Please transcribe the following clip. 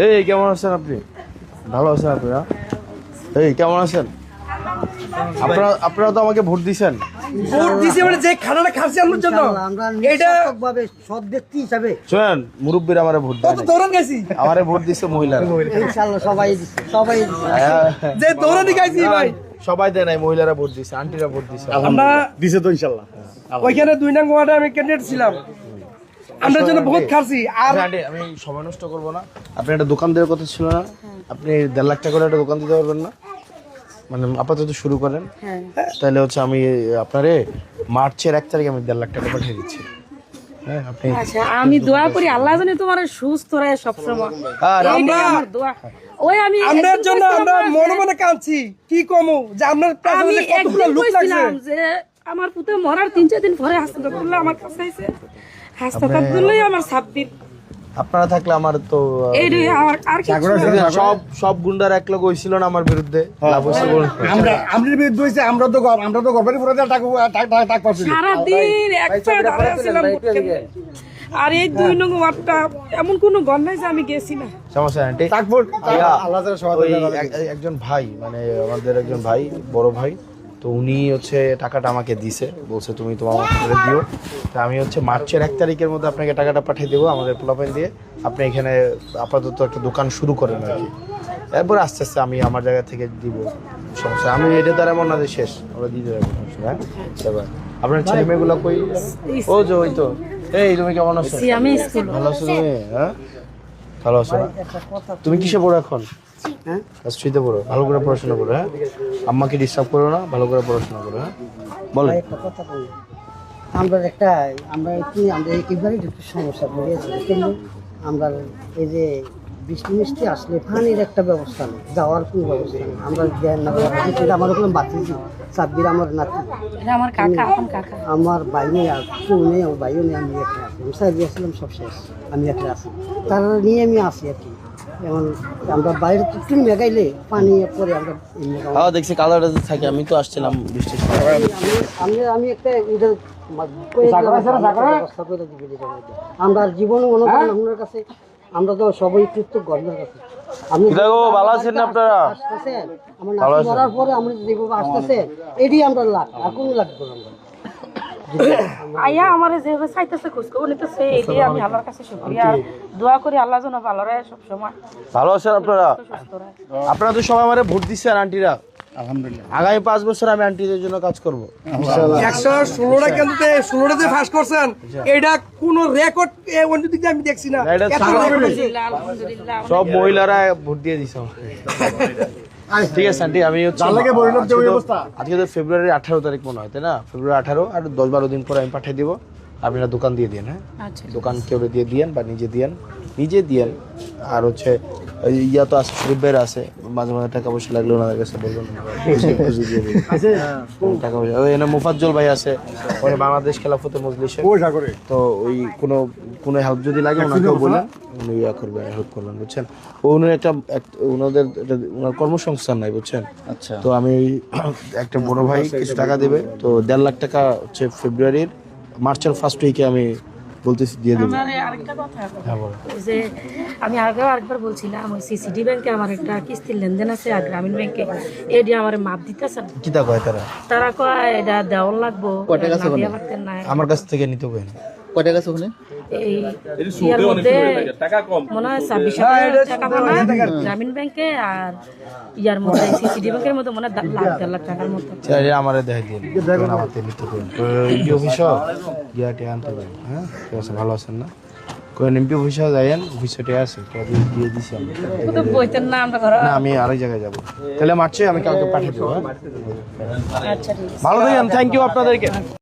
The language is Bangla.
এই কেমন আছেন আপনি? ভালো আছেন আপনারা? এই কেমন আছেন? আপনারা তো আমাকে ভোট দিয়েছেন। ভোট দিয়েছে মানে যে খানাটা খাচ্ছি আমার জন্য এটা ভাবে সৎ ব্যক্তি হিসাবে শুনেন, মুরব্বীরা আমারে ভোট দেয়। কত দৌড়ান গেছি, আমারে ভোট দিছে মহিলারা। ইনশাআল্লাহ সবাই দিচ্ছে, সবাই দিচ্ছে। যে দৌড়ানি গাইছি ভাই সবাই দেয় নাই, মহিলারা ভোট দিছে, আন্টিরা ভোট দিছে। আমরা দিছে তো ইনশাআল্লাহ। ওইখানে 2 নং ওয়ার্ডে আমি ক্যান্ডিডেট ছিলাম, আমরা জন্য বহুত খাচ্ছি। আর আন্টি আমি সময় নষ্ট করবো না। আপনি একটা দোকান দেওয়ার কথা ছিল না? আপনি 1.5 লাখ টাকা করে একটা দোকান দিতে পারবেন না? মানে আপাতত শুরু করেন, তাহলে হচ্ছে আমি আপনারে মার্চের 1 তারিখে আমি 1.5 লাখ টাকা পাঠিয়ে দিচ্ছি। হ্যাঁ আপনি আচ্ছা, আমি দোয়া করি আল্লাহ জানে তোমার সুস্থ রাখে সবসময়। আর আমরা আমার দোয়া ওই আমি আপনার জন্য আমরা মনে মনে কাঁদছি, কি কমু যে আপনার আমি পেছনে কতগুলো একদিন লোক লাগছে। কইছিলাম যে আমার পুতে মরার 3-4 দিন পরে হাসপাতালে আমার কাছে আইছে, হাসপাতালে আমার 7 দিন। আপনারা থাকলে আমার তো এই রে আমার আর কিছু না। সব গুন্ডার এক লোক হইছিল না আমার বিরুদ্ধে, লাভ হইছে বলুন। আমরা বিরুদ্ধে হইছে, আমরা তো গর্বের পুরো টাক পাচ্ছি। সারা দিন একটা দাঁড়ায় ছিলাম ভোট কেন্দ্রে। আর এই 2 নং ওয়ার্ডটা এমন কোনো গণ নাই যে আমি গেছি না। সমস্যা নাই আন্টি। আল্লাহ তাআলা সহায়তা ওই একজন ভাই, মানে আমাদের একজন ভাই, বড় ভাই, তো উনি হচ্ছে টাকাটা আমাকে দিছে, বলছে তুমি তোমার করে দিও। তা আমি হচ্ছে মার্চের 1 তারিখের মধ্যে আপনাকে টাকাটা পাঠিয়ে দেবো আমাদের পোলাপাইন দিয়ে। আপনি এখানে আপাতত একটা দোকান শুরু করেন আর কি, এরপর আস্তে আস্তে আমি আমার জায়গা থেকে দিব। সমস্যা আমি এটা দ্বারা এমন না যে শেষ, আমরা দিয়ে দেবো। হ্যাঁ এবার আপনার ছেলে মেয়েগুলো কই? ও যে ওই তো। এই তুমি কেমন আছো? আমি স্কুল ভালো আছো তুমি? হ্যাঁ ভালো আছো না? তুমি কিসে পড়ো এখন? হ্যাঁ স্ট্রিতে পড়ো, ভালো করে পড়াশোনা করো। হ্যাঁ আম্মাকে ডিস্টার্ব করো না, ভালো করে পড়াশোনা করো। হ্যাঁ বলো। একটা কথা বলি, আমরা একেবারে একটু সমস্যা পড়িয়েছি, কিন্তু আমরা এই যে বৃষ্টি মিষ্টি আসলে পানির একটা ব্যবস্থা নেই, যাওয়ার কোনো ব্যবস্থা নেই। আমরা জ্ঞান না, আমার ওখানে বাঁচিয়েছি সাব্বির আমার নাতি, এটা আমার কাকা, এখন কাকা আমার ভাই নেই, আর কেউ নেই, আমার ভাইও নেই, আমি একটা আছি, আমি সাহেব আসলাম সব শেষ, আমি একটা আছি, তারা নিয়ে আমি আসি আর কি। যেমন আমরা বাইরে একটু মেঘাইলে পানি পরে আমরা দেখছি কালারটা থাকে। আমি তো আসছিলাম বৃষ্টির আমি একটা ব্যবস্থা করে দিবি। আমরা জীবনে মনে করেন আপনার কাছে আমরা তো সবাই কৃতজ্ঞ আপনার কাছে। আপনি ভালো আছেন আপনারা? আসতেছেন আমার নাতি মরার পরে আমরা যেভাবে আসতেছে, এটি আমরা লাভ, আর কোনো লাগবে না। আইয়া আমার যেভাবে চাইতেছে খোঁজখবর নিতেছে, এটাই আমি আল্লাহর কাছে শুকরিয়া দোয়া করি আল্লাহ যেন ভালো রাখে সবসময়। ভালো আছেন আপনারা? আপনারা তো সবাই আমারে ভোট দিচ্ছেন আন্টিরা। আলহামদুলিল্লাহ আগামী 5 বছর আমি আন্টিদের জন্য কাজ করবো। 116টা কেন্দ্রতে 16টাতে ফাঁস করছেন, এটা কোন রেকর্ড অন্য দিকে আমি দেখছি না। এটা এত আলহামদুলিল্লাহ, আলহামদুলিল্লাহ। সব মহিলারা ভোট দিয়ে দিছে। ঠিক আছে আন্টি, আমি হচ্ছে আজকে তো ফেব্রুয়ারি 18 তারিখ মনে হয়, তাই না? ফেব্রুয়ারি 18 আর 10-12 দিন পরে আমি পাঠিয়ে দিব। আপনারা দোকান দিয়ে দিন। হ্যাঁ আচ্ছা, দোকান কেউ দিয়ে দিয়েন বা নিজে দিয়েন। আর হচ্ছে ইয়া তো আছে, শরীফ ভাইয়ের আছে, মাঝে মাঝে টাকা পয়সা লাগলে ওনাদের কাছে বলবেন, টাকা পয়সা। ওই এনে মুফাজ্জল ভাই আছে, ওই বাংলাদেশ খেলাফতে মজলিসে, তো ওই কোনো হেল্প যদি লাগে ওনাকেও বলেন, উনি ইয়া করবেন, হেল্প করবেন, বুঝছেন? উনি ওনাদের ওনার কর্মসংস্থান নাই, বুঝছেন? আচ্ছা, তো আমি একটা বড় ভাই কিছু টাকা দেবে, তো 1.5 লাখ টাকা হচ্ছে মার্চের ফার্স্ট উইকে আমি বলতেছি দিয়ে দেবো। আরেকটা কথা, যে আমি আরেকবার বলছিলাম, ওই সিসিডি ব্যাংকে আমার একটা কিস্তির লেনদেন আছে, আর গ্রামীণ ব্যাংকে এটি আমার মাপ দিতেছে না। কি তা কয় তারা কয় এটা দেওয়ার লাগবো, আমার কাছ থেকে নিতে হবে। এই ইয়ার মধ্যে মনে হয় 26,000 টাকা মনে হয় গ্রামীণ ব্যাংকে, আর ইয়ার মধ্যে সিসিডি ব্যাংকের মধ্যে মনে হয় 1.5 লাখ টাকার মতো। আমার দেখাই দিন, আমার নিতে পারেন অফিস গিয়াটে আনতে পারেন। হ্যাঁ ঠিক আছে, ভালো আছেন না? কোন এমপি অফিসে যাইয়েন, অফিসে আছে দিয়ে দিছি আমি। না আমি আরেক জায়গায় যাবো, তাহলে মারছে আমি কাউকে পাঠিয়ে দেবো। আচ্ছা ঠিক আছে, ভালো থাকেন, থ্যাংক ইউ আপনাদেরকে।